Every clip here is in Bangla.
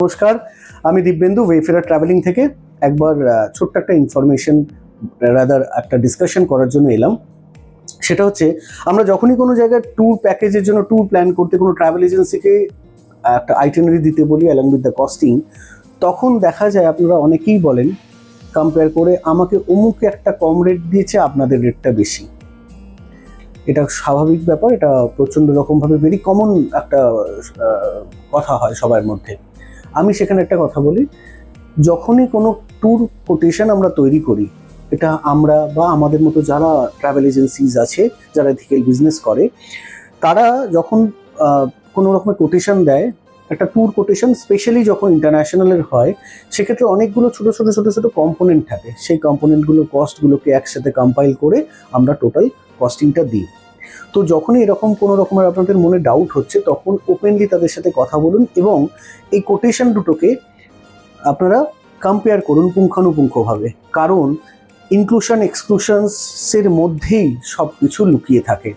নমস্কার, আমি দিব্যেন্দু ওয়েফেয়ার ট্রাভেলিং থেকে একবার ছোট্ট একটা ইনফরমেশন রাদার একটা ডিসকাশন করার জন্য এলাম। সেটা হচ্ছে, আমরা যখনই কোনো জায়গায় ট্যুর প্যাকেজের জন্য ট্যুর প্ল্যান করতে কোনো ট্রাভেল এজেন্সিকে একটা আইটিনারি দিতে বলি অ্যালং উইথ দ্য কস্টিং, তখন দেখা যায় আপনারা অনেকেই বলেন কম্পেয়ার করে আমাকে অমুকে একটা কম রেট দিয়েছে, আপনাদের রেটটা বেশি। এটা স্বাভাবিক ব্যাপার, এটা প্রচণ্ড রকমভাবে ভেরি কমন একটা কথা হয় সবার মধ্যে। আমি সেখানে একটা কথা বলি, যখনই কোনো ট্যুর কোটেশন আমরা তৈরি করি, এটা আমরা বা আমাদের মতো যারা ট্রাভেল এজেন্সিজ আছে, যারা এথিক্যাল বিজনেস করে, তারা যখন কোনো রকমের কোটেশন দেয়, একটা ট্যুর কোটেশন স্পেশালি যখন ইন্টারন্যাশনালের হয়, সেক্ষেত্রে অনেকগুলো ছোটো ছোটো ছোটো ছোটো কম্পোনেন্ট থাকে। সেই কম্পোনেন্টগুলোর কস্টগুলোকে একসাথে কম্পাইল করে আমরা টোটাল কস্টিংটা দিই। তো যখনই এরকম কোনো রকমের আপনাদের মনে ডাউট হচ্ছে, তখন ওপেনলি তাদের সাথে কথা বলুন এবং এই কোটেশন দুটোকে আপনারা কম্পেয়ার করুন পুঙ্খানুপুঙ্খভাবে। কারণ ইনক্লুশন এক্সক্লুশনসের মধ্যেই সব কিছু লুকিয়ে থাকে।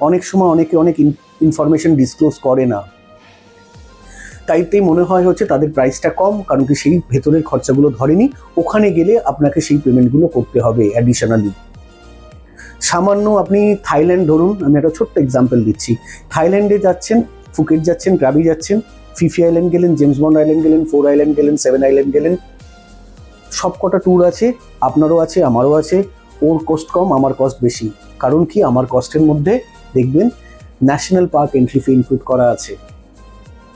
অনেক সময় অনেকে অনেক ইনফরমেশন ডিসক্লোজ করে না, তাইতেই মনে হয় হচ্ছে তাদের প্রাইসটা কম, কারণ কি সেই ভেতরের খরচাগুলো ধরেনি। ওখানে গেলে আপনাকে সেই পেমেন্টগুলো করতে হবে অ্যাডিশনালি। সামান্য আপনি থাইল্যান্ড ধরুন, আমি একটা ছোট্ট এক্সাম্পল দিচ্ছি। থাইল্যান্ডে যাচ্ছেন, ফুকেট যাচ্ছেন, ক্রাবি যাচ্ছেন, ফিফি আইল্যান্ড গেলেন, জেমস বন্ড আইল্যান্ড গেলেন, 4 আইল্যান্ড গেলেন, 7 আইল্যান্ড গেলেন, সব কটা ট্যুর আছে, আপনারও আছে, আমারও আছে। ওর কস্ট কম, আমার কস্ট বেশি। কারণ কি, আমার কস্টের মধ্যে দেখবেন national park entry fee include করা আছে।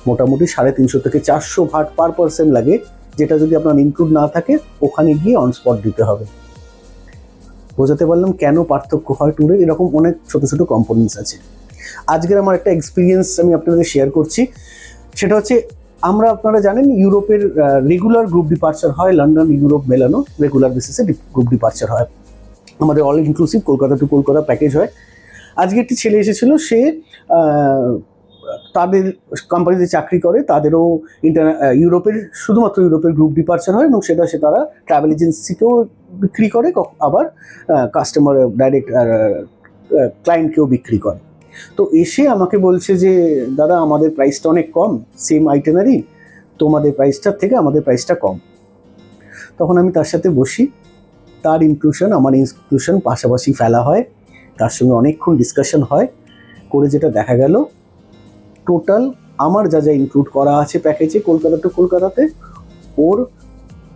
মোটামুটি 350 থেকে 400 ভাট পার পারসন লাগে, যেটা যদি আপনার ইনক্লুড না থাকে ওখানে গিয়ে অন স্পট দিতে হবে। বোঝাতে পারলাম কেন পার্থক্য হয় ট্যুরে? এরকম অনেক ছোটো ছোটো কম্পোনেন্টস আছে। আজকের আমার একটা এক্সপিরিয়েন্স আমি আপনাদের শেয়ার করছি। সেটা হচ্ছে, আপনারা জানেন ইউরোপের রেগুলার গ্রুপ ডিপার্চার হয়, লন্ডন, ইউরোপ মেলানো রেগুলার বেসিসে গ্রুপ ডিপার্চার হয়। আমাদের all inclusive Kolkata to Kolkata package হয়। আজকে একটি ছেলে এসেছিল, সে তাদের কোম্পানিতে চাকরি করে, তাদেরও ইউরোপের শুধুমাত্র ইউরোপের গ্রুপ ডিপার্চার হয় এবং সেটা তারা ট্রাভেল এজেন্সিকেও বিক্রি করে, আবার কাস্টমার ডাইরেক্ট ক্লায়েন্টকেও বিক্রি করে। তো এসে আমাকে বলছে যে, দাদা আমাদের প্রাইসটা অনেক কম, সেম আইটেনারি, তোমাদের প্রাইসটার থেকে আমাদের প্রাইসটা কম। তখন আমি তার সাথে বসি, তার ইনক্লুশন আমার ইনক্লুশন পাশাপাশি ফেলা হয়, তার সঙ্গে অনেকক্ষণ ডিসকাশন হয়। করে যেটা দেখা গেল, টোটাল আমার যা যা ইনক্লুড করা আছে প্যাকেজে কলকাতা টু কলকাতাতে, ওর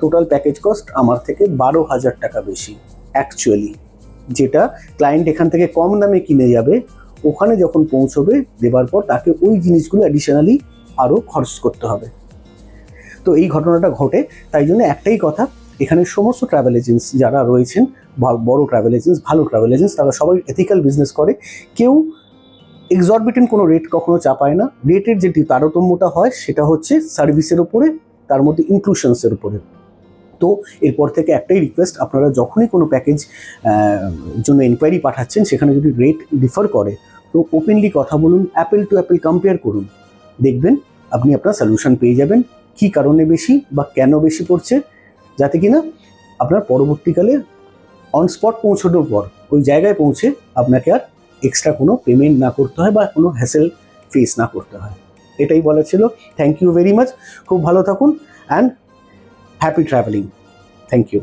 টোটাল প্যাকেজ কস্ট আমার থেকে 12,000 টাকা বেশি অ্যাকচুয়ালি। যেটা ক্লায়েন্ট এখান থেকে কম দামে কিনে যাবে, ওখানে যখন পৌঁছবে দেবার পর তাকে ওই জিনিসগুলো অ্যাডিশনালি আরও খরচ করতে হবে। তো এই ঘটনাটা ঘটে। তাই জন্য একটাই কথা, এখানে সমস্ত ট্রাভেল এজেন্সি যারা রয়েছেন, বড় ট্রাভেল এজেন্সি, ভালো ট্রাভেল এজেন্সি, তারা সবাই এথিক্যাল বিজনেস করে। কেউ এক্সরবিটেন্ট কোনো রেট কখনো চাপায় না। রেটের যেটি তারতম্যটা হয় সেটা হচ্ছে সার্ভিসের ওপরে, তার মধ্যে ইনক্লুশনসের উপরে। তো এরপর থেকে একটাই রিকোয়েস্ট, আপনারা যখনই কোনো প্যাকেজ জন্য এনকোয়ারি পাঠাচ্ছেন, সেখানে যদি রেট ডিফার করে, তো ওপেনলি কথা বলুন, অ্যাপেল টু অ্যাপেল কম্পেয়ার করুন। দেখবেন আপনি আপনার সলিউশন পেয়ে যাবেন, কী কারণে বেশি বা কেন বেশি পড়ছে, যাতে কিনা আপনার পরবর্তীকালে অন স্পট পৌঁছানোর পর ওই জায়গায় পৌঁছে আপনাকে আর এক্সট্রা কোনো পেমেন্ট না করতে হয় বা কোনো হ্যাসেল ফেস না করতে হয়। এটাই বলা ছিল। Thank you very much. খুব ভালো থাকুন and happy travelling. Thank you.